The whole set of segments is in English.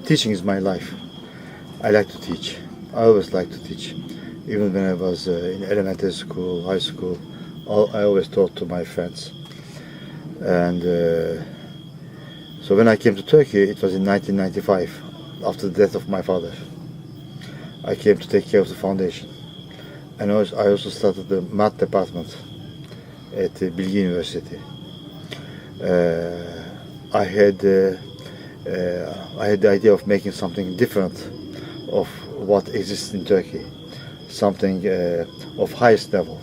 Teaching is my life. I like to teach. I always like to teach. Even when I was in elementary school, high school, I always taught to my friends. And so when I came to Turkey, it was in 1995, after the death of my father. I came to take care of the foundation. And I also started the math department at Bilgi University. I had the idea of making something different of what exists in Turkey, something of highest level.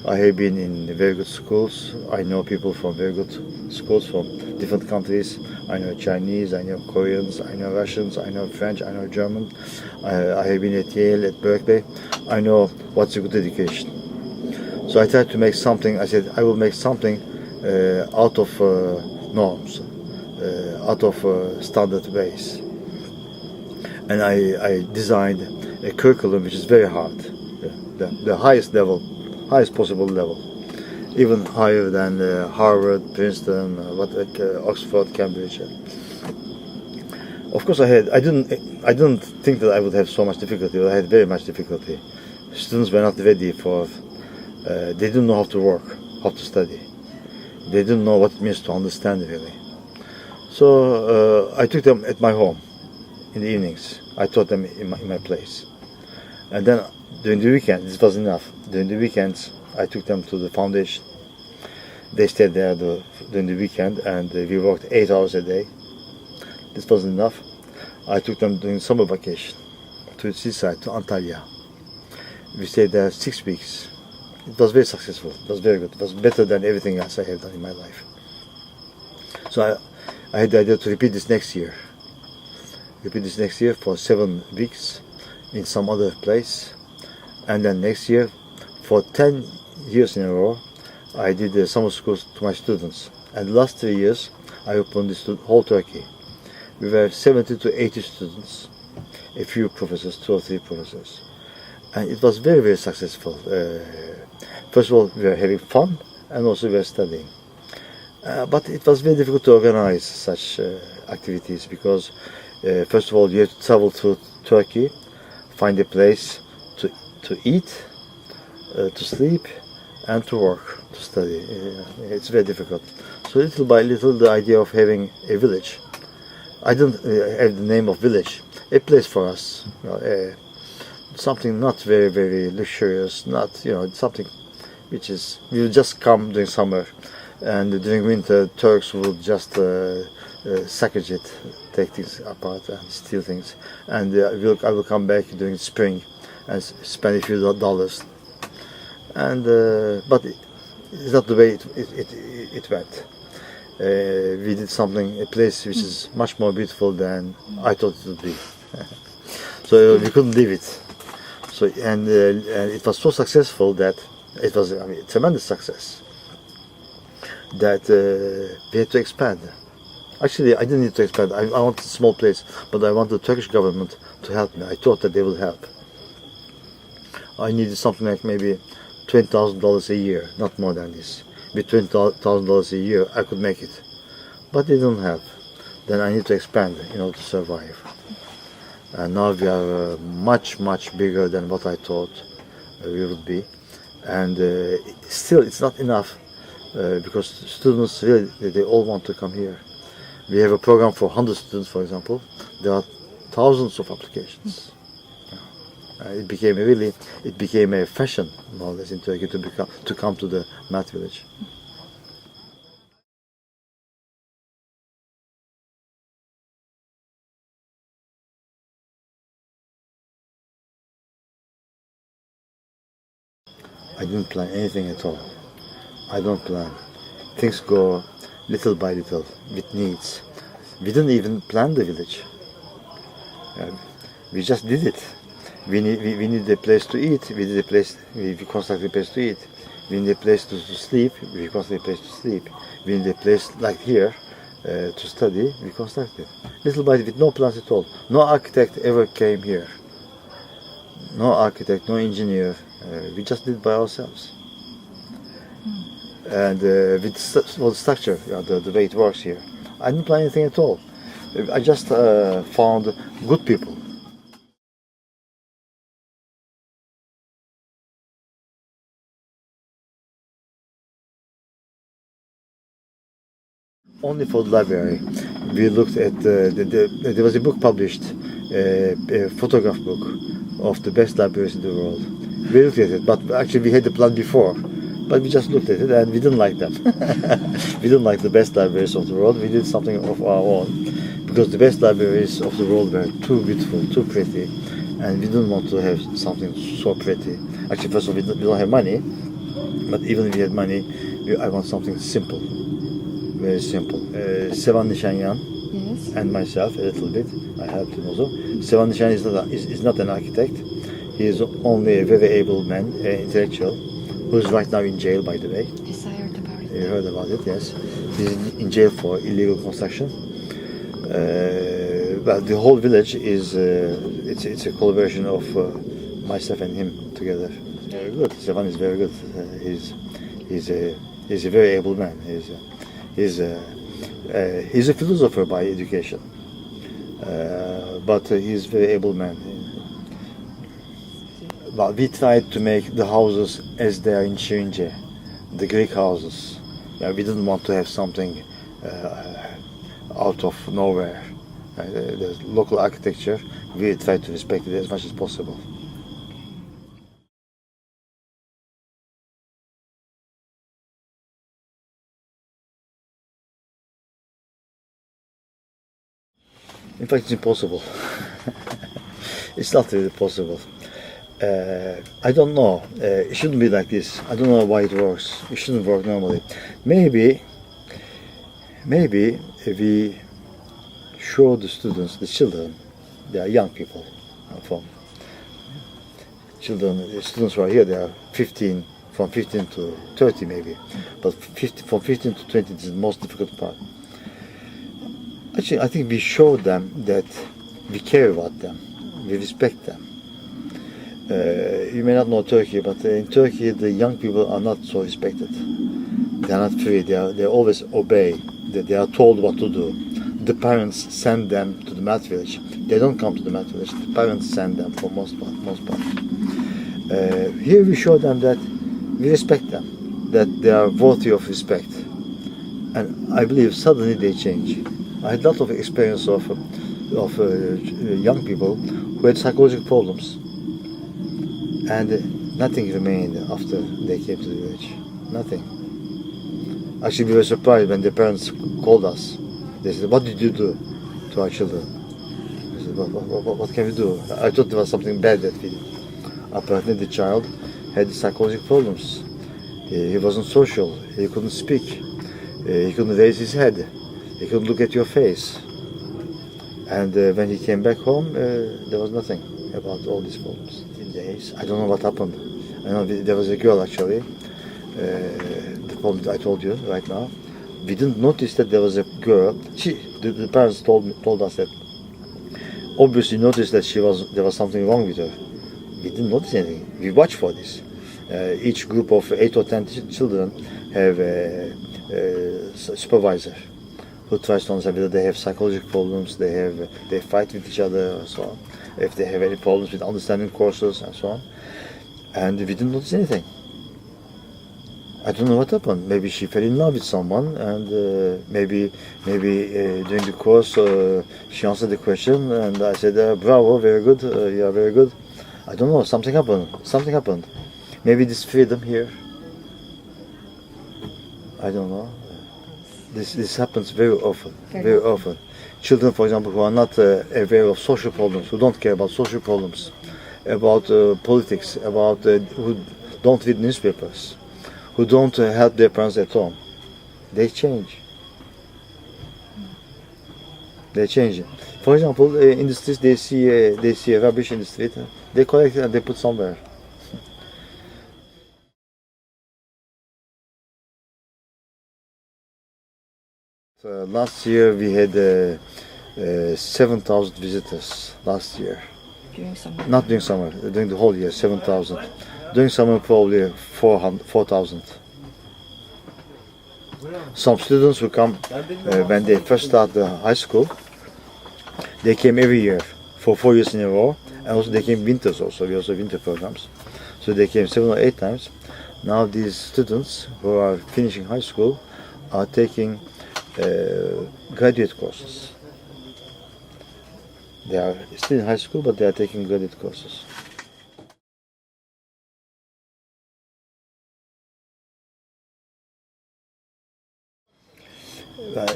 I have been in very good schools. I know people from very good schools from different countries. I know Chinese, I know Koreans, I know Russians, I know French, I know German. I have been at Yale, at Berkeley. I know what's a good education. So I tried to make something. I said I will make something out of norms, out of standard ways. And I designed a curriculum which is very hard, the highest level, highest possible level, even higher than Harvard, Princeton, Oxford, Cambridge. Of course, I didn't think that I would have so much difficulty, but I had very much difficulty. Students were not ready for. They didn't know how to work, how to study. They didn't know what it means to understand really. So I took them at my home in the evenings. I taught them in my place. And then during the weekend, this was enough. During the weekends, I took them to the foundation. They stayed there during the weekend, and we worked 8 hours a day. This wasn't enough. I took them during summer vacation to the seaside, to Antalya. We stayed there 6 weeks. It was very successful. It was very good. It was better than everything else I have done in my life. So I had the idea to repeat this next year. Repeat this next year for 7 weeks in some other place. And then next year, for 10 years in a row, I did the summer schools to my students. And the last 3 years, I opened this to whole Turkey. We were 70 to 80 students, a few professors, 2 or 3 professors. And it was very, very successful. First of all, we were having fun, and also we were studying. But it was very difficult to organize such activities because, first of all, you have to travel to Turkey, find a place to eat, to sleep, and to work, to study. It's very difficult. So little by little, the idea of having a village. I didn't have the name of village. A place for us, something not very, very luxurious, not something which is we will just come during summer, and during winter Turks will just saccage it, take things apart and steal things, and I will come back during spring and spend a few dollars. And but it's not the way it went. We did something, a place which is much more beautiful than I thought it would be. So we couldn't leave it. So and it was so successful that it was a tremendous success that we had to expand. Actually, I didn't need to expand. I wanted a small place, but I wanted the Turkish government to help me. I thought that they would help. I needed something like maybe $20,000 a year, not more than this. With $20,000 a year, I could make it. But they didn't help. Then I need to expand in order to survive. And now we are much, much bigger than what I thought we would be. And still, it's not enough because students really, they all want to come here. We have a program for 100 students, for example. There are thousands of applications. It became a fashion, more or less, in Turkey to come to the math village. I didn't plan anything at all. I don't plan. Things go little by little, with needs. We didn't even plan the village. We just did it. We need a place to eat. We constructed a place to eat. We need a place to sleep. We constructed a place to sleep. We need a place like here to study. We constructed. Little by little, with no plans at all. No architect ever came here. No architect, no engineer. We just did it by ourselves. And with all the structure, the way it works here. I didn't plan anything at all. I just found good people. Only for the library. We looked at there was a book published, a photograph book of the best libraries in the world. We looked at it, but actually we had the plan before, but we just looked at it and we didn't like them. We didn't like the best libraries of the world. We did something of our own because the best libraries of the world were too beautiful, too pretty, and we didn't want to have something so pretty. Actually, first of all, we don't have money, but even if we had money, I want something simple. Very simple. Sevan Nishanyan Yes. and myself a little bit. I helped him also. Sevan Nishanyan is not an architect. He is only a very able man, an intellectual, who is right now in jail, by the way. Yes, I heard about it. You heard about it, yes. He's in jail for illegal construction. But the whole village is it's a collaboration of myself and him together. Very good. Sevan is very good. He's a very able man. He's a philosopher by education, but he's a very able man. But we tried to make the houses as they are in Şirince, the Greek houses. Yeah, we didn't want to have something out of nowhere. The local architecture, we tried to respect it as much as possible. In fact, it's impossible. It's not really possible. I don't know. It shouldn't be like this. I don't know why it works. It shouldn't work normally. Maybe we show the students, the children, they are young people from children, the students who are here, they are 15, from 15 to 30 maybe, but from 15 to 20 is the most difficult part. Actually, I think we show them that we care about them, we respect them. You may not know Turkey, but in Turkey the young people are not so respected. They are not free. They always obey. They are told what to do. The parents send them to the math village. They don't come to the math village. The parents send them for most part. Here we show them that we respect them, that they are worthy of respect, and I believe suddenly they change. I had a lot of experience of young people who had psychological problems, and nothing remained after they came to the village. Nothing. Actually, we were surprised when the parents called us. They said, "What did you do to our children?" I said, what can we do? I thought there was something bad that we did. Apparently, the child had psychological problems. He wasn't social. He couldn't speak. He couldn't raise his head. He couldn't look at your face. And when he came back home, there was nothing about all these problems. In days, I don't know what happened. I know there was a girl actually. The problem that I told you right now. We didn't notice that there was a girl. The parents told us that. Obviously, noticed that there was something wrong with her. We didn't notice anything. We watched for this. Each group of 8 or 10 children have a supervisor who tries to understand whether they have psychological problems, they fight with each other, and so on. If they have any problems with understanding courses and so on. And we didn't notice anything. I don't know what happened. Maybe she fell in love with someone, and maybe during the course she answered the question, and I said, "Bravo, very good. You are very good." I don't know. Something happened. Maybe this freedom here. I don't know. This happens very often. Very often. Children, for example, who are not aware of social problems, who don't care about social problems, about politics, about who don't read newspapers, who don't help their parents at home, they change. They change. For example, in the streets, they see a rubbish in the street, they collect it and they put somewhere. Last year we had 7,000 visitors last year. During summer. Not during summer, during the whole year, 7,000. During summer, probably 4,000. Some students who come when they first start the high school, they came every year for 4 years in a row, and also they came winters also. We also have winter programs. So they came 7 or 8 times. Now these students who are finishing high school are taking graduate courses. They are still in high school, but they are taking graduate courses.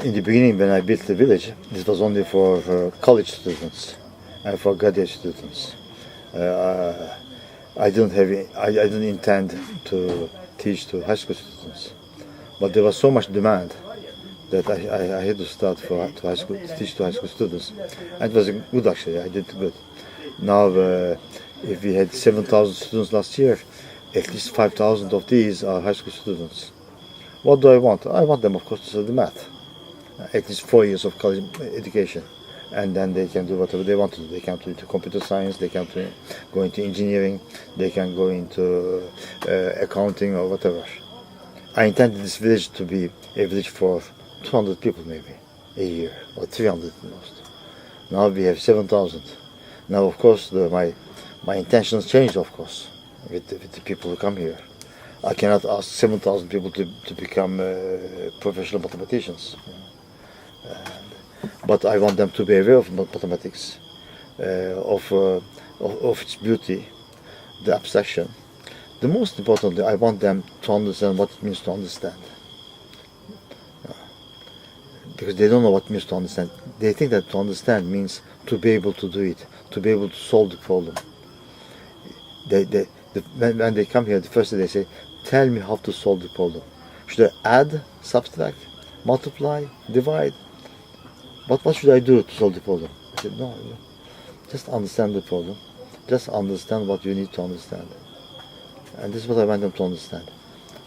In the beginning, when I built the village, this was only for college students and for graduate students. I didn't intend to teach to high school students, but there was so much demand that I had to start to teach to high school students, and it was good actually. I did good. Now, if we had 7,000 students last year, at least 5,000 of these are high school students. What do I want? I want them, of course, to study math, at least 4 years of college education, and then they can do whatever they want to do. They can go into computer science, they can go into engineering, they can go into accounting or whatever. I intended this village to be a village for 200 people maybe a year, or 300 at most. Now we have 7,000. Now, of course, my intentions changed, of course, with the people who come here. I cannot ask 7,000 people to become professional mathematicians. But I want them to be aware of mathematics, of its beauty, the abstraction. The most importantly, I want them to understand what it means to understand. Because they don't know what it means to understand. They think that to understand means to be able to do it, to be able to solve the problem. When they come here, the first thing they say, tell me how to solve the problem. Should I add, subtract, multiply, divide? What should I do to solve the problem? I said, no, just understand the problem. Just understand what you need to understand. And this is what I want them to understand.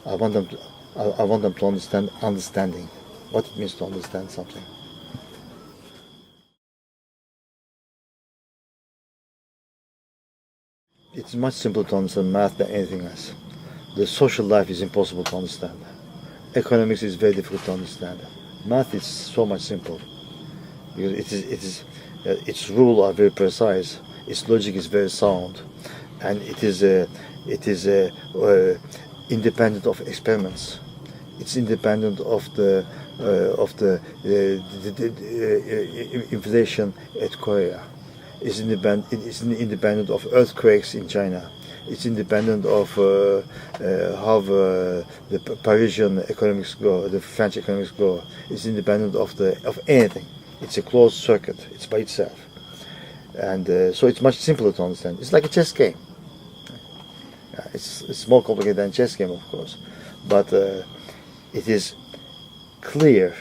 I want them to understand understanding, what it means to understand something. It's much simpler to understand math than anything else. The social life is impossible to understand. Economics is very difficult to understand. Math is so much simple. Because its rules are very precise, its logic is very sound, and it is independent of experiments. It's independent of the inflation at Korea. It's independent of earthquakes in China. It's independent of how the Parisian economics go, the French economics go. It's independent of anything. It's a closed circuit. It's by itself, and so it's much simpler to understand. It's like a chess game. It's more complicated than a chess game, of course, but it is clear.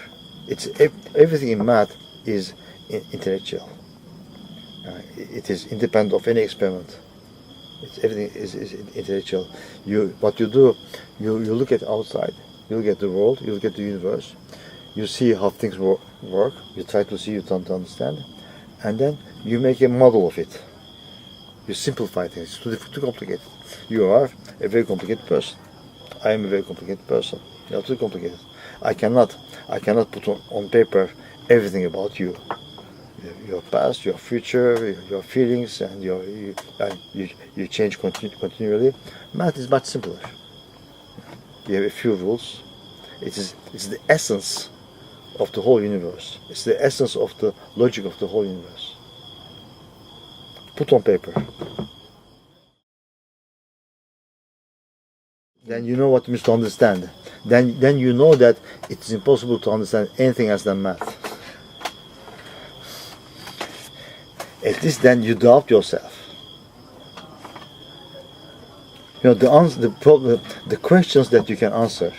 Everything in math is intellectual. It is independent of any experiment. Everything is intellectual. What you do, you look at outside. You look at the world. You look at the universe. You see how things work. You try to see, you try to understand, and then you make a model of it. You simplify things. It's too complicated. You are a very complicated person. I am a very complicated person. You are too complicated. I cannot put on paper everything about you. Your past, your future, your feelings, and you change continually. Math is much simpler. You have a few rules. It's the essence of the whole universe. It's the essence of the logic of the whole universe. Put on paper. Then you know what it means to understand. Then you know that it's impossible to understand anything else than math. At least then you doubt yourself. You know, the questions that you can answer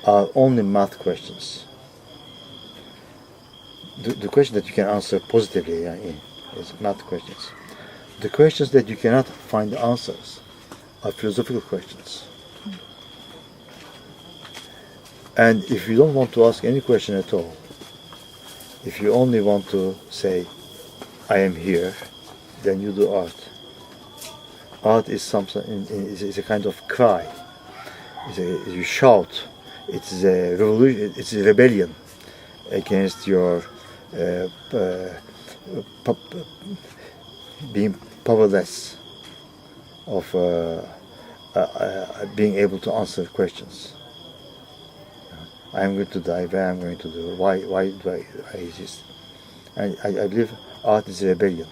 are only math questions. The question that you can answer positively is math questions. The questions that you cannot find the answers are philosophical questions. And if you don't want to ask any question at all, if you only want to say, I am here, then you do art. Art is something. Is a kind of cry. You shout. It is a revolution. It's a rebellion against your being powerless of being able to answer questions. I am going to die. Where I am going to do? Why do I exist? And I believe art is a rebellion.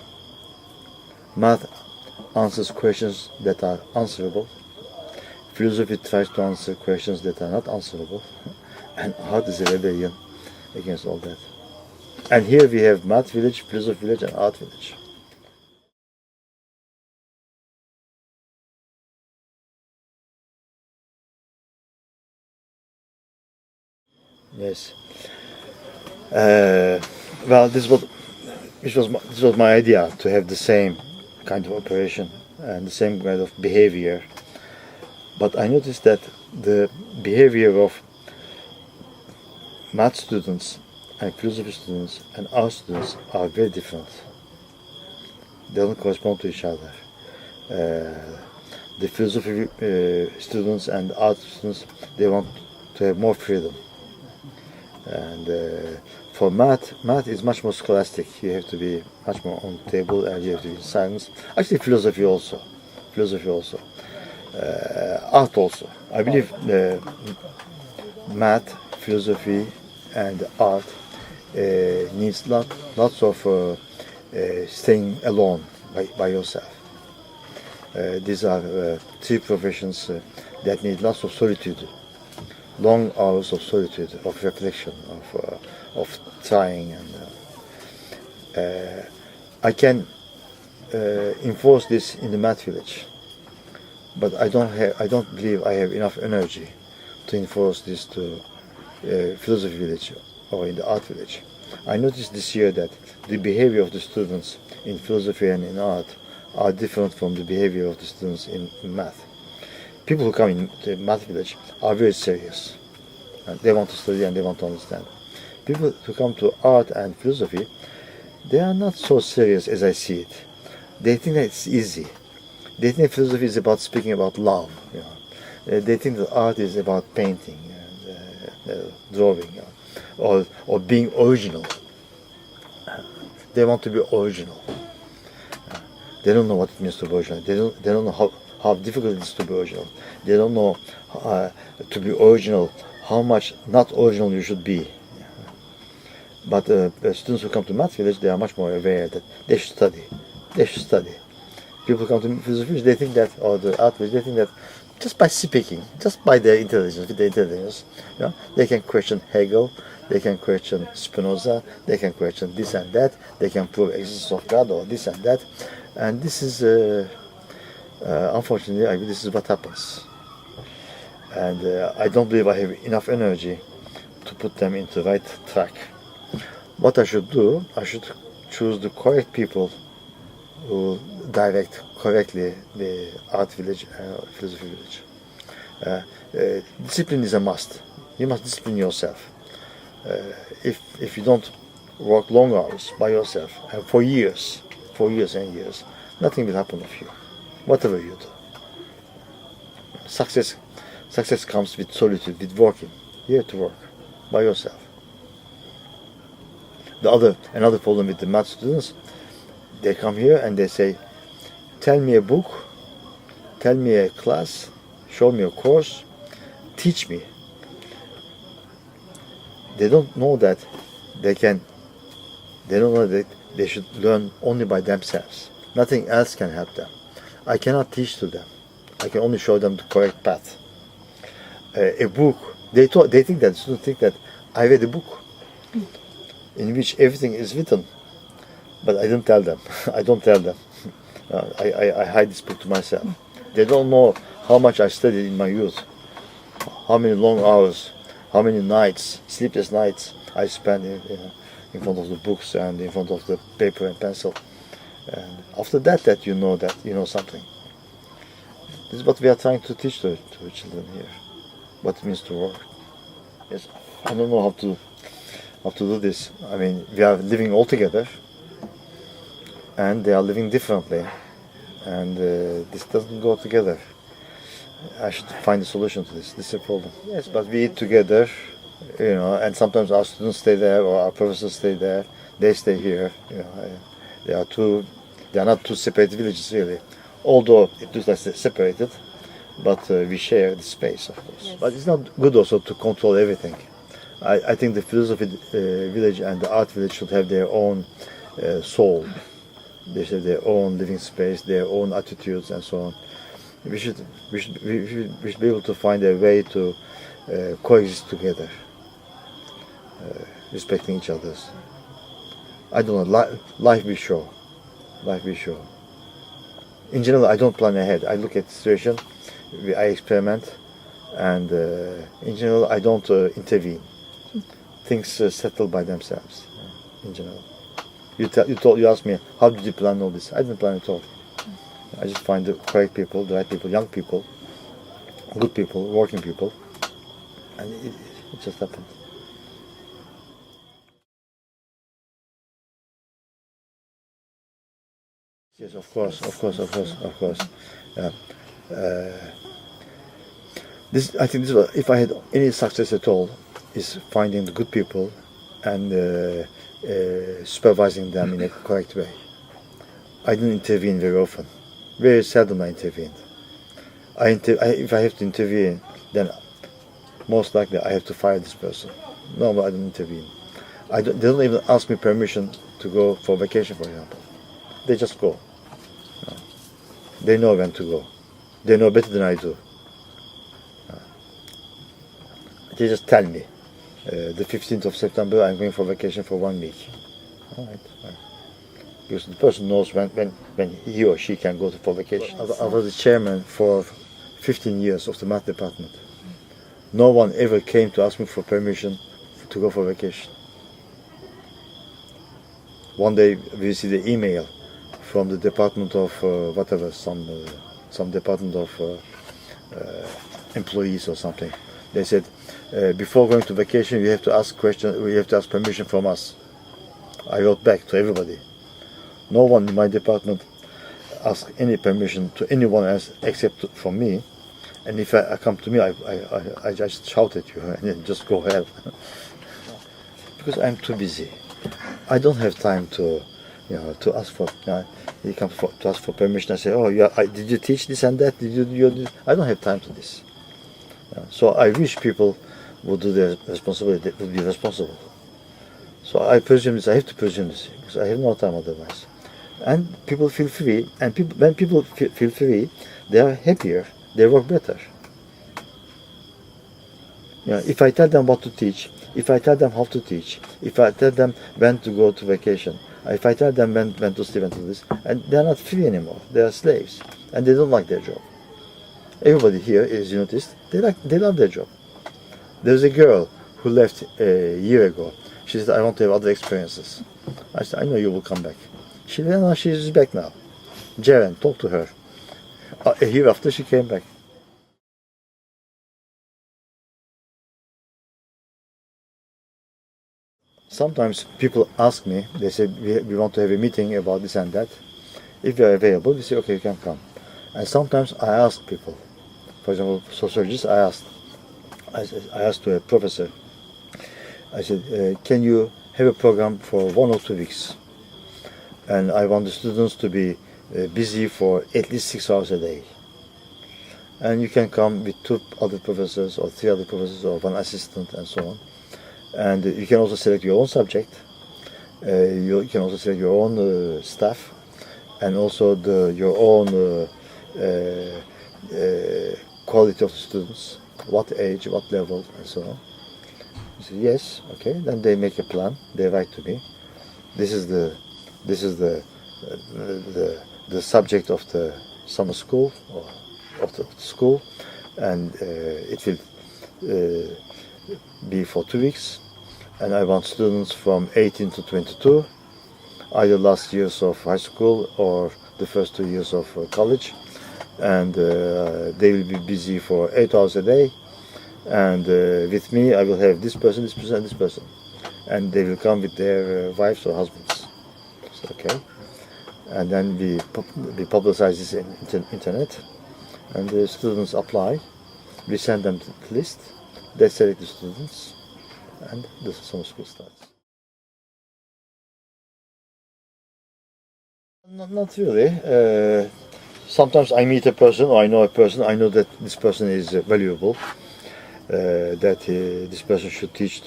Math answers questions that are answerable. Philosophy tries to answer questions that are not answerable. And art is a rebellion against all that. And here we have Math Village, Philosophy Village, and Art Village. Yes. Well, this was my idea, to have the same kind of operation and the same kind of behavior. But I noticed that the behavior of math students and philosophy students and art students are very different. They don't correspond to each other. The philosophy students and art students, they want to have more freedom. And for math is much more scholastic. You have to be much more on the table, and you have to be in silence. Actually, philosophy also. Art also. I believe math, philosophy, and art needs lots of staying alone by yourself. These are three professions that need lots of solitude, long hours of solitude, of reflection, of trying, and I can enforce this in the math village, but I don't believe I have enough energy to enforce this to philosophy village or in the art village. I noticed this year that the behavior of the students in philosophy and in art are different from the behavior of the students in math. People who come in the math village are very serious. And they want to study and they want to understand. People who come to art and philosophy, they are not so serious as I see it. They think that it's easy. They think philosophy is about speaking about love. They think that art is about painting and drawing, or being original. They want to be original. They don't know what it means to be original. They don't know how difficult it is to be original. They don't know to be original, how much not original you should be. But students who come to math village, they are much more aware that they should study. People who come to philosophy, they think that, or the art village, they think that just by speaking, just by their intelligence, with their intelligence, they can question Hegel, they can question Spinoza, they can question this and that, they can prove existence of God or this and that. And this is, unfortunately, I mean, this is what happens. And I don't believe I have enough energy to put them into the right track. What I should do, I should choose the correct people who direct correctly the art village and philosophy village. Discipline is a must. You must discipline yourself. If you don't work long hours by yourself and for years and years, nothing will happen of you, whatever you do. Success comes with solitude, with working. You have to work by yourself. Another problem with the math students, they come here and they say, tell me a book, tell me a class, show me a course, teach me. They don't know that they don't know that they should learn only by themselves. Nothing else can help them. I cannot teach to them. I can only show them the correct path. A book, they think that students think that I read a book in which everything is written, but I don't tell them. I don't tell them. I hide this book to myself. They don't know how much I studied in my youth, how many long hours, how many nights, sleepless nights I spent in front of the books and in front of the paper and pencil. And after that you know something. This is what we are trying to teach to children here. What it means to work. Yes, I don't know how to do this. I mean, we are living all together, and they are living differently, and this doesn't go together. I should find a solution to this. This is a problem. Yes, but we eat together, and sometimes our students stay there or our professors stay there. They stay here. They are two. They are not two separated villages really, although it looks like they're separated, but we share the space, of course. Yes. But it's not good also to control everything. I think the philosophy village and the art village should have their own soul. They should have their own living space, their own attitudes, and so on. We should be able to find a way to coexist together, respecting each other's. I don't know. Life be sure. Life be sure. In general, I don't plan ahead. I look at the situation, I experiment, and in general, I don't intervene. Things settle by themselves. In general, you asked me, how did you plan all this? I didn't plan at all. I just find the correct people, the right people, young people, good people, working people, and it just happened. Yes, of course. Yeah. I think this was, if I had any success at all, is finding the good people and supervising them in a correct way. I didn't intervene very often. Very seldom I intervened. If I have to intervene, then most likely I have to fire this person. No, I don't intervene. They don't even ask me permission to go for vacation, for example. They just go. No. They know when to go. They know better than I do. No. They just tell me, the 15th of September I'm going for vacation for 1 week. All right. Because the person knows when he or she can go for vacation. I was the chairman for 15 years of the math department. No one ever came to ask me for permission to go for vacation. One day we received an email from the department of whatever, some department of employees or something. They said, before going to vacation, you have to ask permission from us. I wrote back to everybody. No one in my department asked any permission to anyone else except from me. And if I come to me, I just shout at you and then just go ahead. Because I'm too busy. I don't have time to ask for. He comes to ask for permission. I say, oh, did you teach this and that? Did you do this? I don't have time to this. So I wish people would do their responsibility. Would be responsible. So I presume this. I have to presume this because I have no time otherwise. And people feel free. And when people feel free, they are happier. They work better. If I tell them what to teach, if I tell them how to teach, if I tell them when to go to vacation, if I tell them when to sleep and to this, and they're not free anymore. They are slaves, and they don't like their job. Everybody here, as you noticed, they love their job. There's a girl who left a year ago. She said, I want to have other experiences. I said, I know you will come back. She said, no, she's back now. Jaren, talk to her. A year after she came back. Sometimes people ask me, they say, we want to have a meeting about this and that. If you are available, we say, okay, you can come. And sometimes I ask people. For example, sociologists, I asked to a professor, I said, can you have a program for 1 or 2 weeks? And I want the students to be busy for at least 6 hours a day. And you can come with 2 other professors or 3 other professors or 1 assistant and so on. And you can also select your own subject. You can also select your own staff and also your own quality of the students, what age, what level, and so on. You say, yes, okay. Then they make a plan. They write to me. This is the subject of the summer school or of the school, and it will be for 2 weeks. And I want students from 18 to 22, either last years of high school or the first 2 years of college, and they will be busy for 8 hours a day. And with me, I will have this person, this person, and this person, and they will come with their wives or husbands. So, okay, and then we publicize this in internet, and the students apply. We send them to the list. They select the students, and the summer school starts. Not really. Sometimes I meet a person, or I know a person. I know that this person is valuable. That this person should teach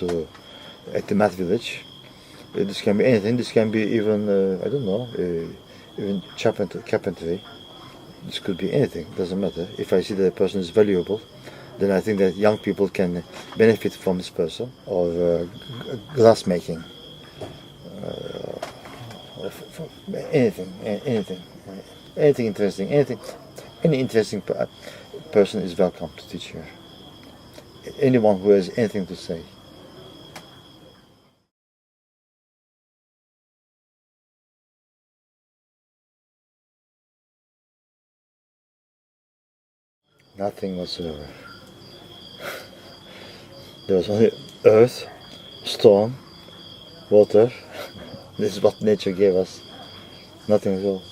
at the math village. This can be anything. This can be even I don't know, even carpentry. This could be anything. Doesn't matter. If I see that a person is valuable, then I think that young people can benefit from this person, or glass making, anything interesting, any interesting person is welcome to teach here. Anyone who has anything to say. Nothing whatsoever. There was only earth, stone, water. This is what nature gave us. Nothing at all.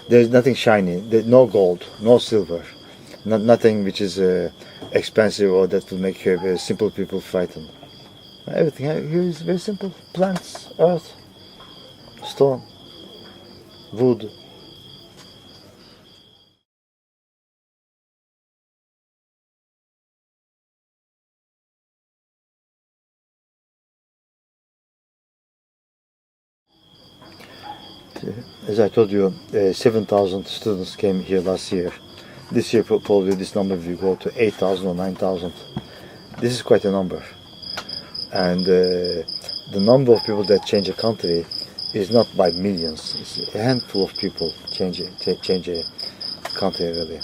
There is nothing shiny. There's no gold, no silver, nothing which is expensive or that will make simple people frightened. Everything here is very simple. Plants, earth, stone, wood. As I told you, 7,000 students came here last year. This year probably this number will go to 8,000 or 9,000. This is quite a number. And the number of people that change a country is not by millions. It's a handful of people change a country really.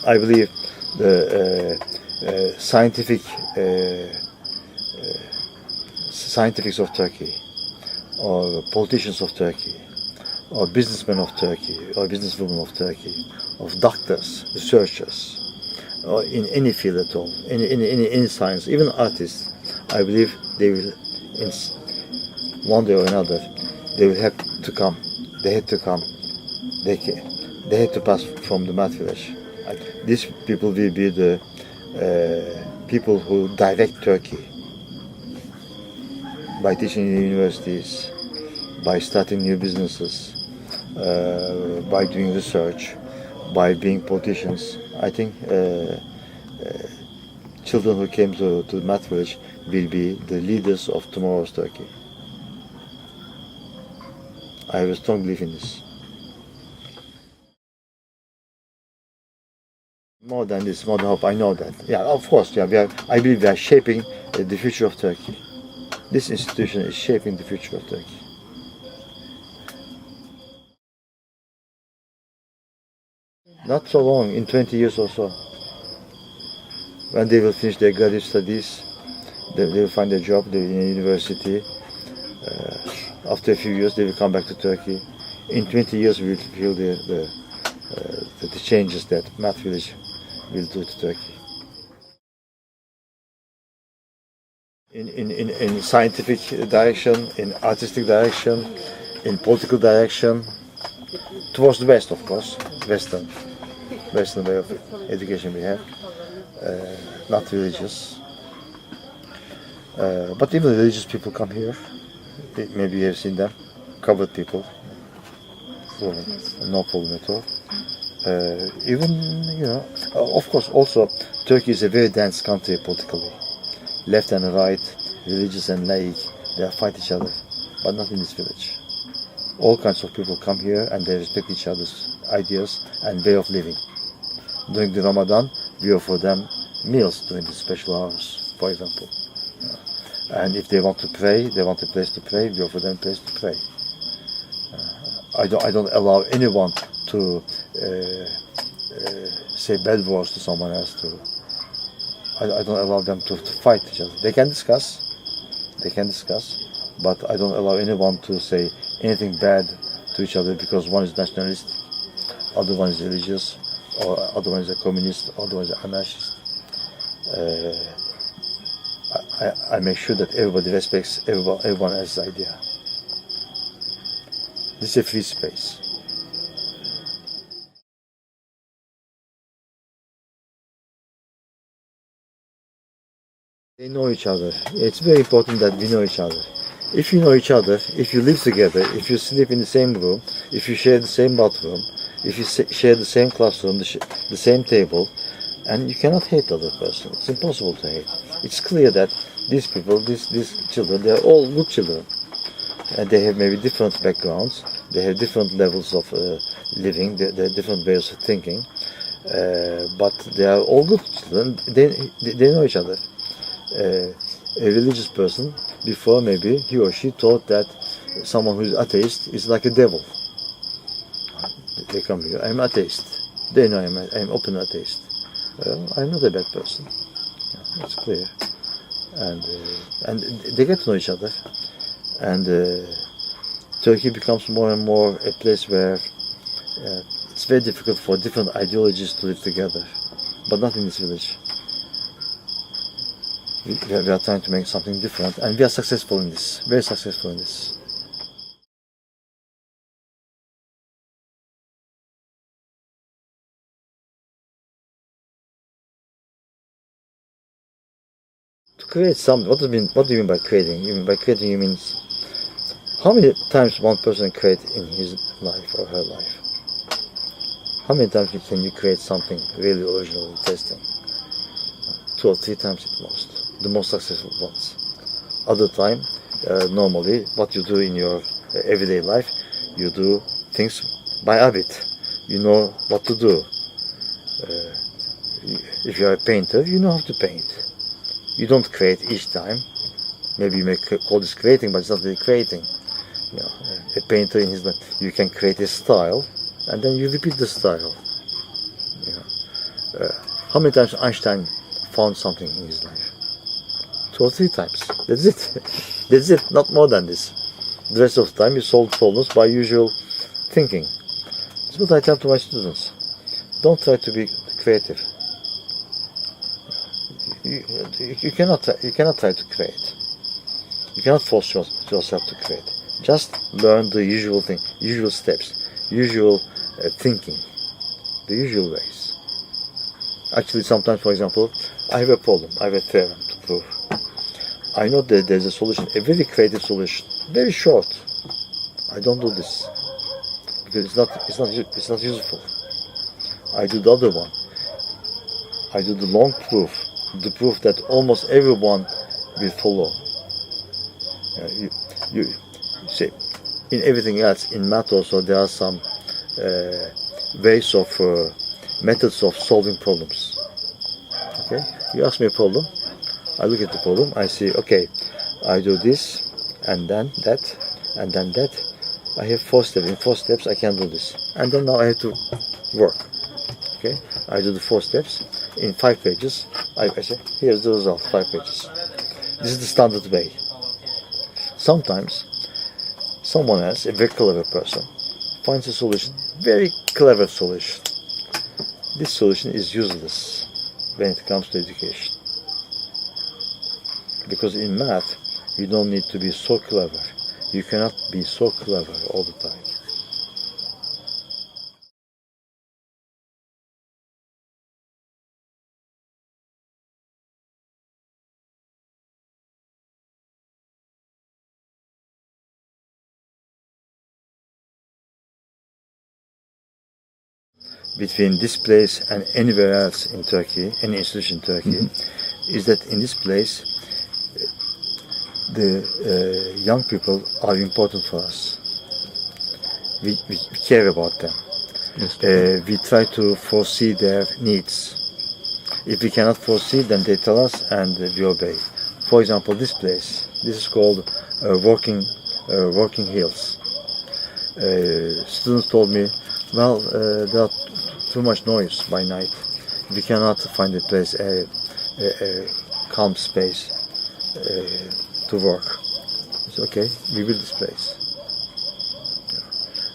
I believe the scientists of Turkey, or politicians of Turkey, or businessmen of Turkey, or businesswomen of Turkey, of doctors, researchers, or in any field at all, in science, even artists, I believe they will, in one day or another, they will have to come. They had to come. They had to pass from the math village. These people will be the people who direct Turkey by teaching in universities, by starting new businesses, by doing research, by being politicians. I think children who came to the math village will be the leaders of tomorrow's Turkey. I have a strong belief in this. More than this, more than hope, I know that. Yeah, of course, yeah, I believe we are shaping the future of Turkey. This institution is shaping the future of Turkey. Not so long, in 20 years or so. When they will finish their graduate studies, they will find a job in a university. After a few years, they will come back to Turkey. In 20 years, we will feel the changes that Math Village will do to Turkey. In scientific direction, in artistic direction, in political direction, towards the West, of course, Western way of education we have, not religious. But even religious people come here. Maybe you have seen them, covered people. No problem at all. Even, of course, also Turkey is a very dense country politically. Left and right, religious and laïc, they fight each other, but not in this village. All kinds of people come here and they respect each other's ideas and way of living. During the Ramadan, we offer them meals during the special hours, for example. And if they want to pray, they want a place to pray, we offer them a place to pray. I don't allow anyone to say bad words to someone else. I don't allow them to fight each other. They can discuss, but I don't allow anyone to say anything bad to each other because one is nationalist, other one is religious, or other one is a communist, other one is an anarchist. I make sure that everybody respects everyone else's idea. This is a free space. They know each other. It's very important that we know each other. If you know each other, if you live together, if you sleep in the same room, if you share the same bathroom, if you share the same classroom, the same table, and you cannot hate the other person. It's impossible to hate. It's clear that these people, these children, they are all good children. And they have maybe different backgrounds, they have different levels of living, they have different ways of thinking, but they are all good children. They know each other. A religious person, before maybe he or she thought that someone who is atheist is like a devil. They come here, I'm atheist. They know I'm open atheist. I'm not a bad person. Yeah, it's clear. And they get to know each other. And Turkey becomes more and more a place where it's very difficult for different ideologies to live together, but not in this village. We are trying to make something different, and we are successful in this, very successful in this. To create something, what do you mean by creating? You mean by creating, you mean how many times one person creates in his life or her life? How many times can you create something really original and interesting? 2 or 3 times at most. The most successful ones. Other time, normally, what you do in your everyday life, you do things by habit. You know what to do. If you are a painter, you know how to paint. You don't create each time. Maybe you may call this creating, but it's not really creating. You know, a painter in his life, you can create a style, and then you repeat the style. You know, how many times Einstein found something in his life? 2 or 3 times. That's it. That's it. Not more than this. The rest of the time, you solve problems by usual thinking. That's what I tell to my students. Don't try to be creative. You cannot try to create. You cannot force yourself to create. Just learn the usual thing, usual steps, usual thinking, the usual ways. Actually, sometimes, for example, I have a problem, I have a theorem to prove. I know that there's a solution, a very creative solution, very short. I don't do this because it's not useful. I do the other one. I do the long proof, the proof that almost everyone will follow. You see, in everything else, in math also, there are some ways of, methods of solving problems. Okay, you ask me a problem, I look at the problem, I see, okay, I do this, and then that, and then that. I have 4 steps. In 4 steps, I can do this, and then now I have to work. Okay, I do the 4 steps in 5 pages. I say, here's the result, 5 pages. This is the standard way. Sometimes someone else, a very clever person, finds a solution, very clever solution. This solution is useless when it comes to education. Because in math, you don't need to be so clever. You cannot be so clever all the time. Between this place and anywhere else in Turkey, any institution in Turkey, is that in this place, the young people are important for us. We care about them. Yes. We try to foresee their needs. If we cannot foresee, then they tell us and we obey. For example, this place, this is called Working Hills. Students told me, well, there are too much noise by night. We cannot find a place, a calm space to work. It's okay, we build this place.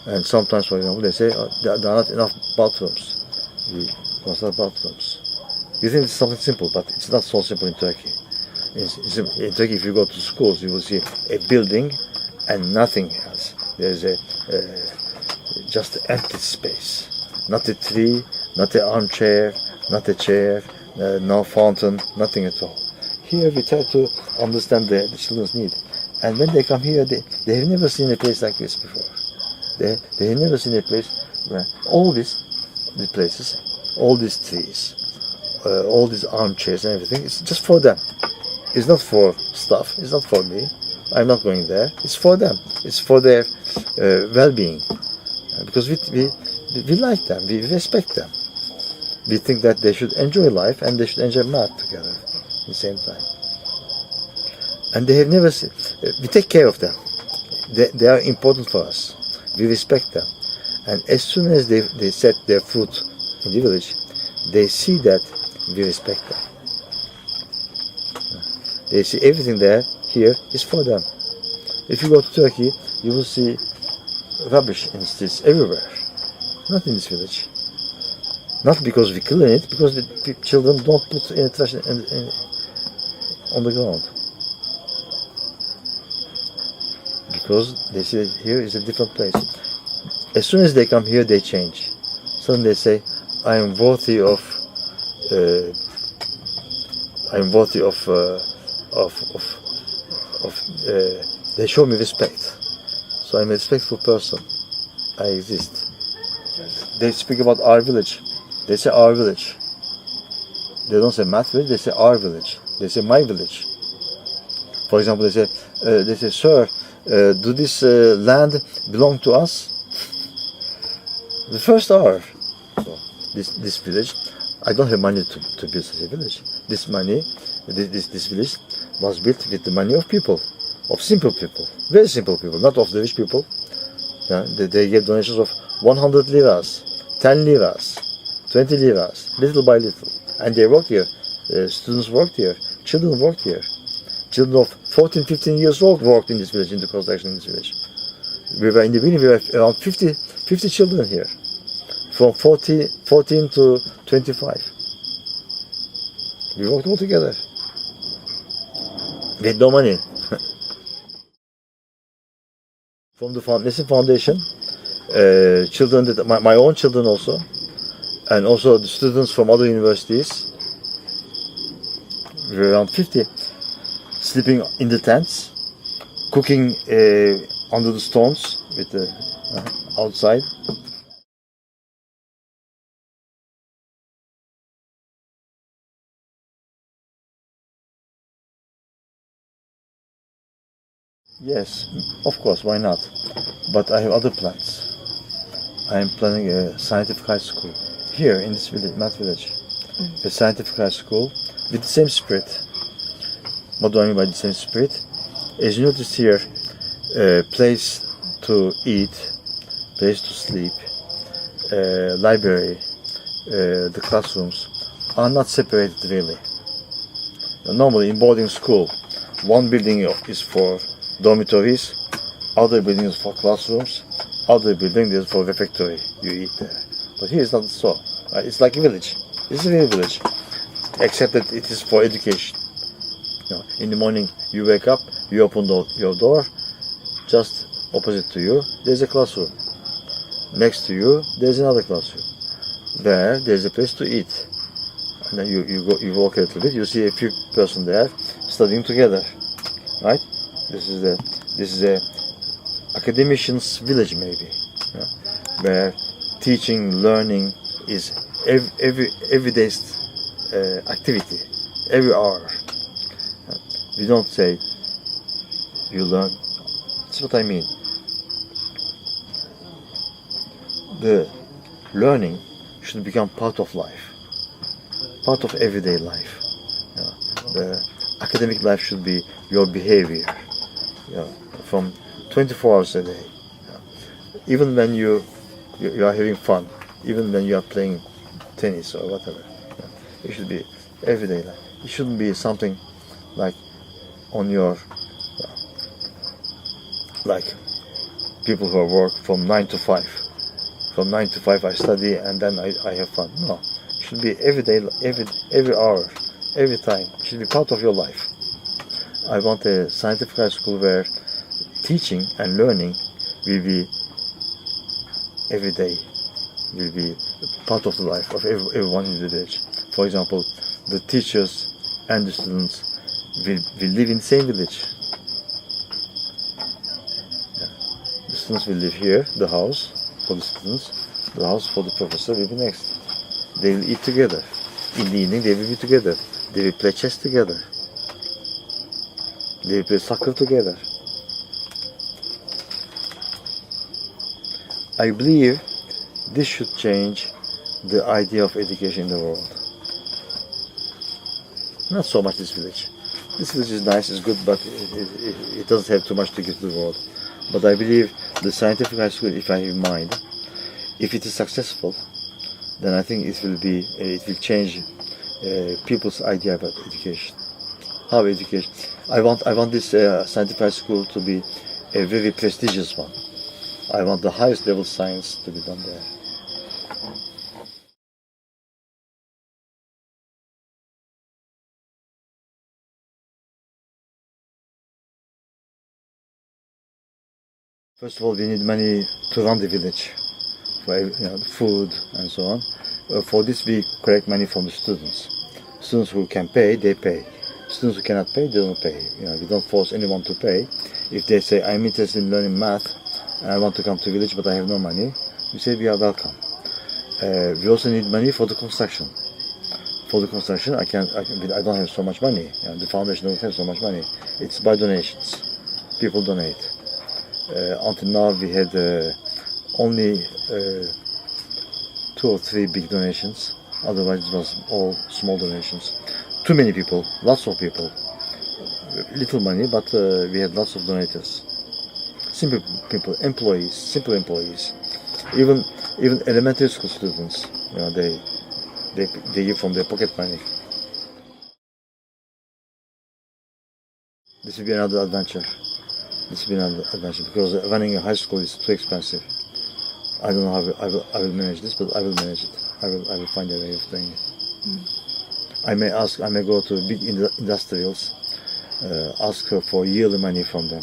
Yeah. And sometimes, for example, they say there are not enough bathrooms. We construct bathrooms. You think it's something simple, but it's not so simple in Turkey. In Turkey, if you go to schools, you will see a building and nothing else. There's just empty space. Not a tree, not an armchair, not a chair, no fountain, nothing at all. here we try to understand the children's need. And when they come here, they have never seen a place like this before. They have never seen a place where all these places, all these trees, all these armchairs and everything, it's just for them. It's not for stuff, it's not for me. I'm not going there. It's for them. It's for their well-being. Because we like them, we respect them. We think that they should enjoy life and they should enjoy math together at the same time. And they have never seen, we take care of them. They are important for us. We respect them. And as soon as they set their foot in the village, they see that we respect them. They see everything here is for them. If you go to Turkey, you will see rubbish in the streets everywhere. Not in this village. Not because we clean it, because the children don't put any trash on the ground. Because they see that here is a different place. As soon as they come here, they change. Suddenly they say, I am worthy of they show me respect. So I'm a respectful person. I exist. They speak about our village. They say our village. They don't say Matt village, they say our village. They say my village. For example, they say, sir, do this land belong to us? The first hour. So this village, I don't have money to build such a village. This village was built with the money of people, of simple people, very simple people, not of the rich people. They gave donations of 100 liras, 10 liras, 20 liras, little by little. And they worked here. Students worked here. Children worked here. Children of 14, 15 years old worked in this village, in the construction in this village. We were in the beginning, we were around 50 children here. From 14 to 25. We worked all together. We had no money. From the Nesin Foundation, children, my own children also, and also the students from other universities, we were around 50, sleeping in the tents, cooking under the stones with the outside. Yes, of course, why not? But I have other plans. I am planning a scientific high school here in this village, Math village. A scientific high school with the same spirit. What do I mean by the same spirit? As you notice here, place to eat, place to sleep, library, the classrooms are not separated really. Normally in boarding school, one building is for dormitories, other building is for classrooms, other building is for refectory. You eat there. But here it's not so. It's like a village. It's a real village, except that it is for education. In the morning you wake up, you open your door, just opposite to you there's a classroom. Next to you there's another classroom. There's a place to eat. And then you walk a little bit, you see a few persons there studying together. Right? This is a academician's village maybe, where teaching, learning is every day's activity, every hour. We don't say you learn. That's what I mean. The learning should become part of life, part of everyday life. The academic life should be your behavior. From 24 hours a day. Even when you are having fun, even when you are playing tennis or whatever, it should be everyday life. It shouldn't be something like on your, like people who work from 9 to 5. From 9 to 5 I study and then I have fun. No, it should be every day, every hour, every time. It should be part of your life. I want a scientific high school where teaching and learning will be every day, will be part of the life of everyone in the village. For example, the teachers and the students will live in the same village. Yeah. The students will live here, the house for the students, the house for the professor will be next. They will eat together. In the evening they will be together. They will play chess together. They will play soccer together. I believe this should change the idea of education in the world. Not so much this village. This village is nice, it's good, but it doesn't have too much to give to the world. But I believe the scientific high school, if I have in mind, if it is successful, then I think it will change people's idea about education. How education? I want this scientific high school to be a very prestigious one. I want the highest level science to be done there. First of all, we need money to run the village, for food and so on. For this, we collect money from the students. Students who can pay, they pay. Students who cannot pay, they don't pay. We don't force anyone to pay. If they say, I'm interested in learning math, and I want to come to the village, but I have no money, we say we are welcome. We also need money for the construction. For the construction, I don't have so much money. The foundation doesn't have so much money. It's by donations. People donate. Until now, we had only 2 or 3 big donations. Otherwise, it was all small donations. Too many people, lots of people. Little money, but we had lots of donators. Simple people, employees, simple employees. Even elementary school students, they give from their pocket money. This will be another adventure. Because running a high school is too expensive. I don't know how I will manage this, but I will manage it. I will find a way of doing it. I may go to big industrials, ask for yearly money from them.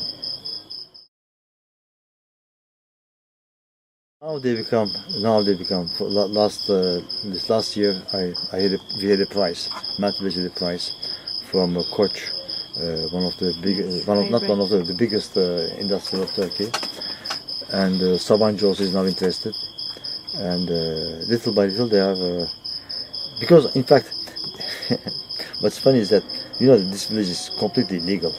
Now they become. This last year, we had a prize, math village prize, from Koç, the biggest industry of Turkey, and Sabancı also is now interested, and little by little they are, because in fact, what's funny is that this village is completely illegal.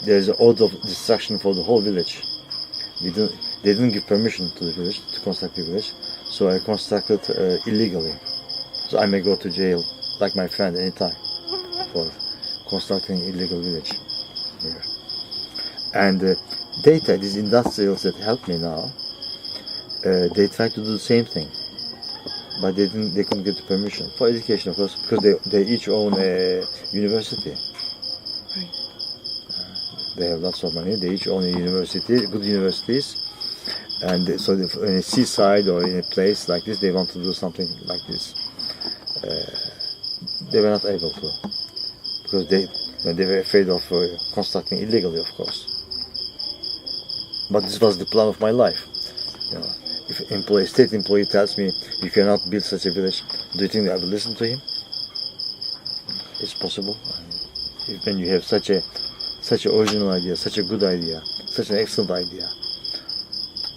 There is an order of destruction for the whole village. They didn't give permission to the village to construct the village, so I constructed illegally. So I may go to jail, like my friend, anytime for constructing illegal village here. And these industrials that help me now, they try to do the same thing, but they couldn't get the permission for education, of course, because they each own a university. Right. They have lots of money. They each own a university, good universities, and so in a seaside or in a place like this, they want to do something like this. They were not able to, because they were afraid of constructing illegally, of course. But this was the plan of my life. If a state employee tells me you cannot build such a village, do you think that I will listen to him? It's possible. When you have such an original idea, such a good idea, such an excellent idea,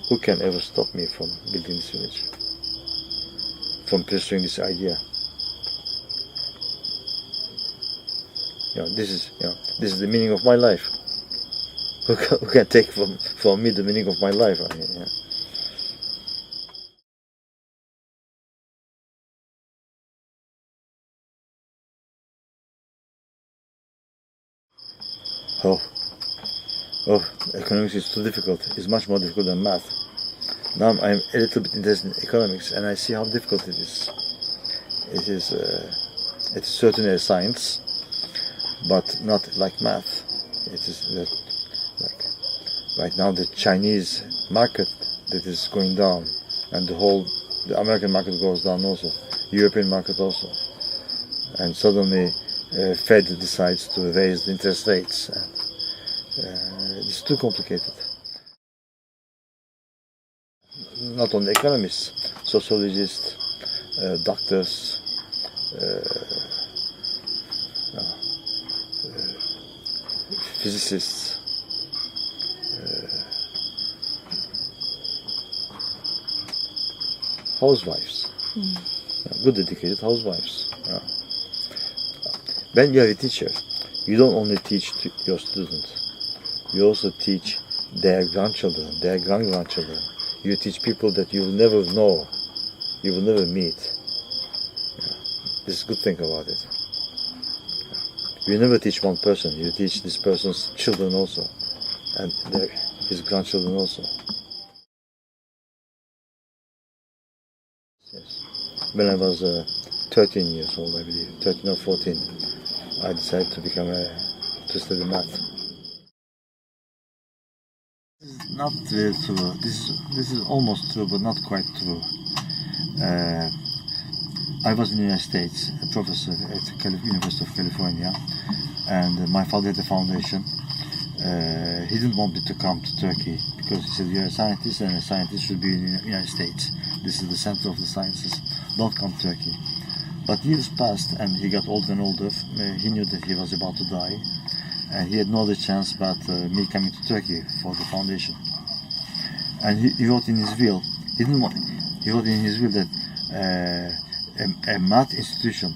who can ever stop me from building this village, from pursuing this idea? This is the meaning of my life. Who can take from me the meaning of my life? Economics is too difficult. It's much more difficult than math. Now I'm a little bit interested in economics, and I see how difficult it is. It is certainly a science, but not like math. It is like right now the Chinese market that is going down, and the American market goes down also, European market also, and suddenly Fed decides to raise the interest rates. It's too complicated. Not only economists, sociologists, doctors, physicists, housewives, good educated housewives. When you are a teacher, you don't only teach to your students, you also teach their grandchildren, their grand-grandchildren. You teach people that you will never know, you will never meet. This is a good thing about it. You never teach one person, you teach this person's children also, and his grandchildren also. Yes. When I was 13 years old, I believe, 13 or 14, I decided to study math. This is not very true. This is almost true, but not quite true. I was in the United States, a professor at the University of California, and my father had a foundation. He didn't want me to come to Turkey because he said, "You're a scientist, and a scientist should be in the United States. This is the center of the sciences. Don't come to Turkey." But years passed, and he got older and older. He knew that he was about to die, and he had no other chance but me coming to Turkey for the foundation. And he wrote in his will. He wrote in his will that a math institute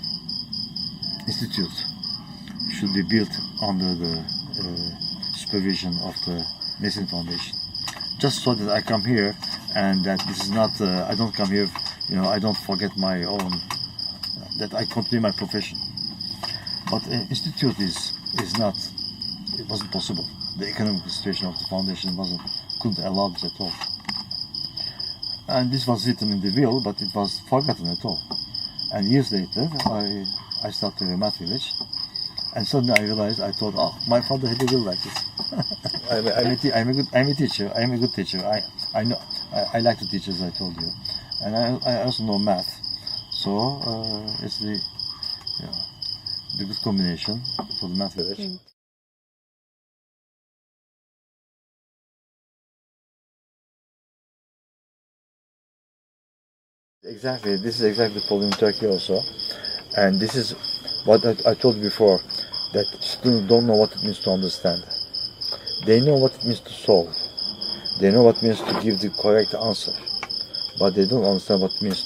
should be built under the supervision of the Nesin Foundation, just so that I come here, and that this is not. I don't come here. I don't forget my own. That I continue my profession. But an institute is not. It wasn't possible. The economic situation of the foundation couldn't allow this at all. And this was written in the will, but it was forgotten at all. And years later, I started a math village, and suddenly I realized, I thought, oh, my father had a will like this. I'm a teacher. I'm a good teacher. I know. I like to teach, as I told you, and I also know math. So it's the good combination for the math village. Exactly. This is exactly the problem in Turkey also, and this is what I told you before, that students don't know what it means to understand. They know what it means to solve. They know what it means to give the correct answer, but they don't understand what it means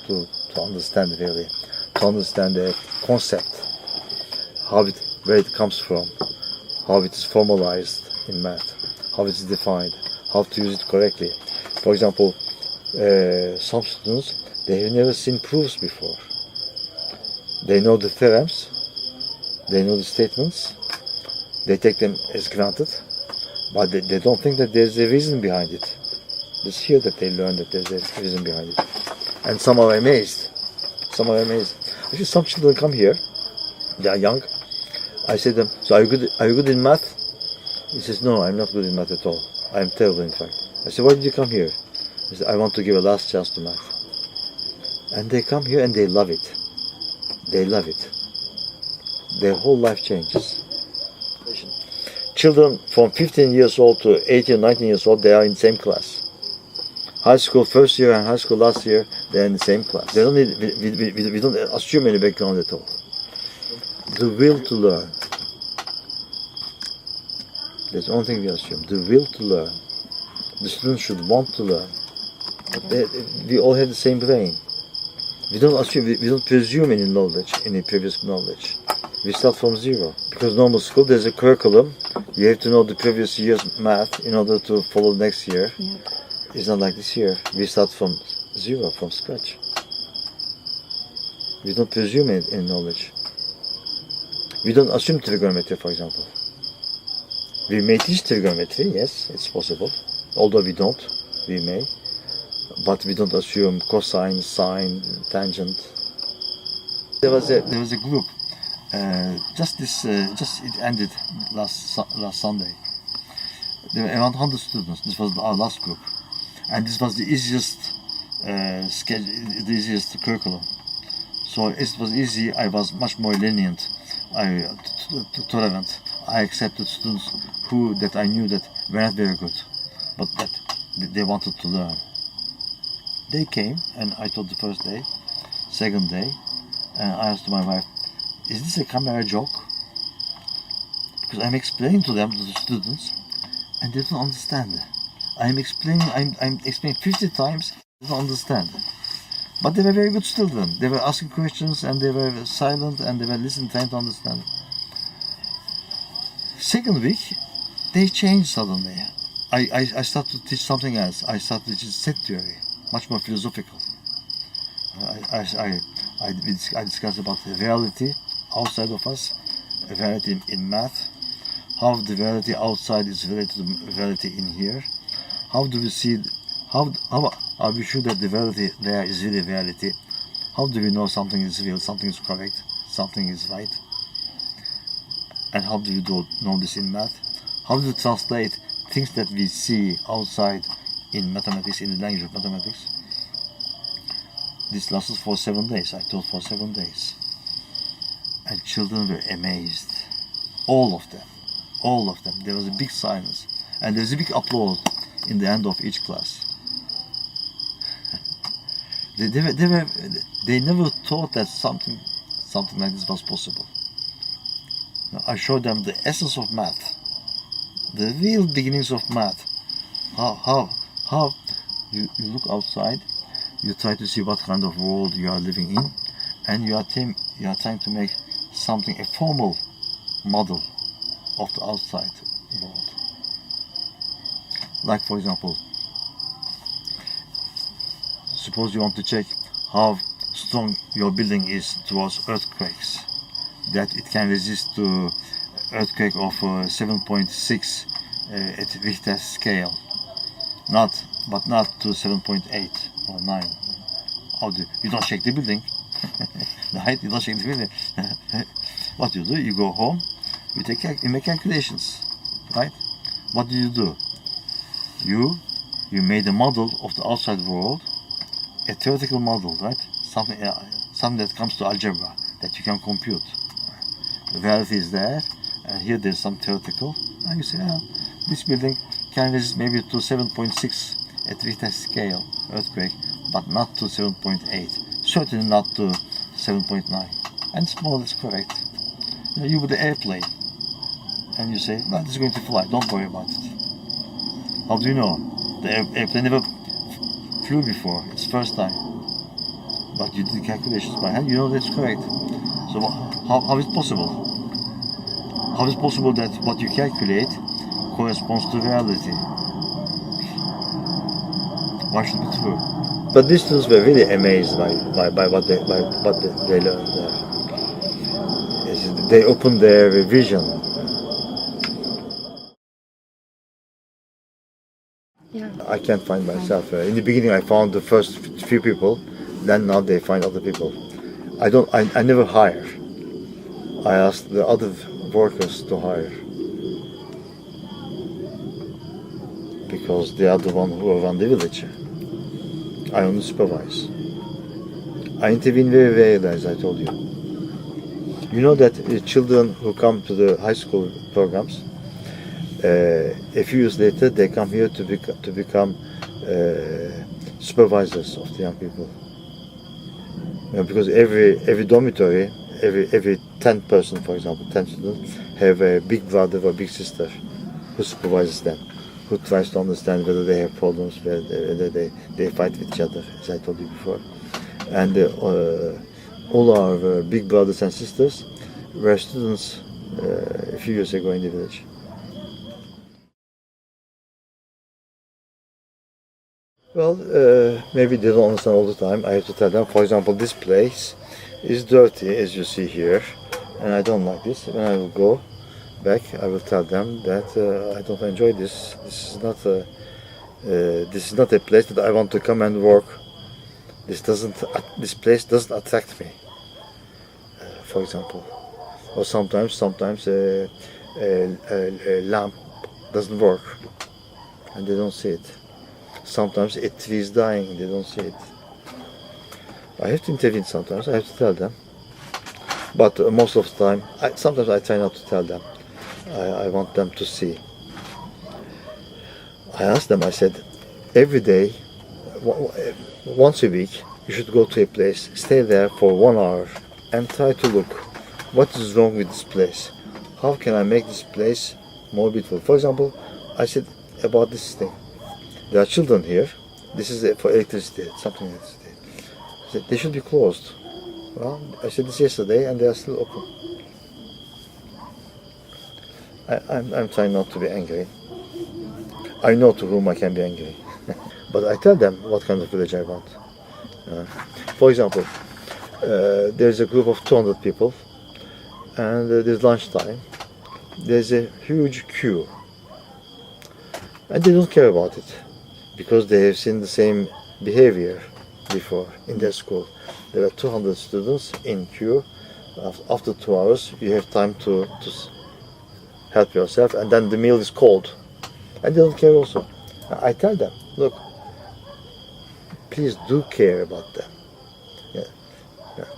to understand really, to understand the concept, where it comes from, how it is formalized in math, how it is defined, how to use it correctly. For example, some students, they have never seen proofs before. They know the theorems, they know the statements, they take them as granted, but they don't think that there's a reason behind it. It's here that they learn that there's a reason behind it. And some are amazed. Actually, some children come here, they are young. I say to them, "So are you good in math?" He says, "No, I'm not good in math at all. I'm terrible, in fact." I say, "Why did you come here?" He said, "I want to give a last chance to math." And they come here and they love it. They love it. Their whole life changes. Children from 15 years old to 18 or 19 years old, they are in the same class. High school first year and high school last year, they're in the same class. They don't need, we don't assume any background at all. The will to learn. That's the only thing we assume. The will to learn. The students should want to learn. But we all have the same brain. We don't assume, we don't presume any knowledge, any previous knowledge. We start from zero. Because normal school, there's a curriculum. You have to know the previous year's math in order to follow next year. Yep. It's not like this year. We start from zero, from scratch. We don't presume any knowledge. We don't assume trigonometry, for example. We may teach trigonometry, yes, it's possible. Although we don't, we may. But we don't assume cosine, sine, tangent. There was a group. It ended last Sunday. There were around 100 students. This was our last group, and this was the easiest the easiest curriculum. So it was easy. I was much more lenient. Tolerant. I accepted students that I knew that were not very good, but that they wanted to learn. They came, and I taught the first day, second day, and I asked my wife, "Is this a camera joke?" Because I'm explaining to them, to the students, and they don't understand. I'm explaining 50 times, they don't understand. But they were very good children. They were asking questions and they were silent and they were listening, trying to understand. Second week, they changed suddenly. I started to teach something else. I started to teach set theory, much more philosophical. I discussed about the reality outside of us, a reality in math, how the reality outside is related to the reality in here. How do we see, how are we sure that the reality there is really reality? How do we know something is real, something is correct, something is right? And how do we know this in math? How do we translate things that we see outside in mathematics, in the language of mathematics? This lasted for 7 days. I taught for 7 days. And children were amazed. All of them. All of them. There was a big silence. And there was a big applause in the end of each class. They never thought that something like this was possible. Now, I showed them the essence of math, the real beginnings of math. How you look outside, you try to see what kind of world you are living in, and you are trying to make something, a formal model of the outside world. Like, for example, suppose you want to check how strong your building is towards earthquakes, that it can resist to earthquake of 7.6 at Richter scale, but not to 7.8 or 9. How do you don't shake the building, right? You don't shake the building. What you do? You go home, you make calculations, right? What do? You made a model of the outside world, a theoretical model, right? Something that comes to algebra that you can compute. The reality is there, and here there's some theoretical. And you say, this building can resist maybe to 7.6 at Richter scale earthquake, but not to 7.8. Certainly not to 7.9. And it's more or less correct. You with the airplane, and you say, no, this is going to fly. Don't worry about it. How do you know? The airplane never flew before. It's first time. But you did the calculations by hand. You know that's correct. So how is it possible? How is it possible that what you calculate corresponds to reality? Why should it be true? But these students were really amazed by what they learned there. They opened their vision. Yeah. I can't find myself. In the beginning, I found the first few people. Then now they find other people. I never hire. I ask the other workers to hire because they are the one who run the village. I only supervise. I intervene very rarely, as I told you. You know that children who come to the high school programs, a few years later they come here to become supervisors of the young people. Because every dormitory, every 10 person, for example, 10 students, have a big brother or big sister who supervises them, who tries to understand whether they have problems, whether they fight with each other, as I told you before. And all our big brothers and sisters were students a few years ago in the village. Well, maybe they don't understand all the time. I have to tell them, for example, this place is dirty, as you see here, and I don't like this. When I will go back, I will tell them that I don't enjoy this. This is not a place that I want to come and work. This place doesn't attract me. For example, or sometimes a lamp doesn't work, and they don't see it. Sometimes a tree is dying, they don't see it. I have to intervene sometimes, I have to tell them. But most of the time, sometimes I try not to tell them. I want them to see. I asked them, I said, every day, once a week, you should go to a place, stay there for 1 hour, and try to look what is wrong with this place. how can I make this place more beautiful? For example, I said about this thing. There are children here. This is for electricity, something electricity. I said, they should be closed. Well, I said this yesterday and they are still open. I'm trying not to be angry. I know to whom I can be angry. But I tell them what kind of village I want. For example, there's a group of 200 people and there's lunchtime. There's a huge queue. And they don't care about it because they have seen the same behavior before in their school. There are 200 students in queue. After 2 hours, you have time to help yourself, and then the meal is cold. And they don't care also. I tell them, look, please do care about them. Yeah. Yeah.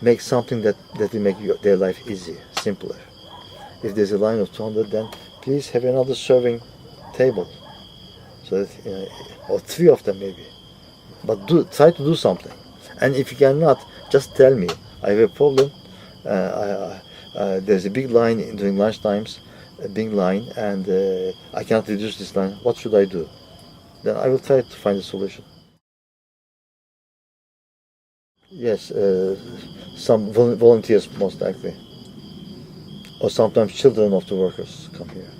Make something that will make their life easier, simpler. If there's a line of 200, then please have another serving table, so that or 3 of them maybe. But try to do something. And if you cannot, just tell me. I have a problem. There's a big line during lunch times, a big line, and I can't reduce this line. What should I do? Then I will try to find a solution. Yes, some volunteers most likely, or sometimes children of the workers come here.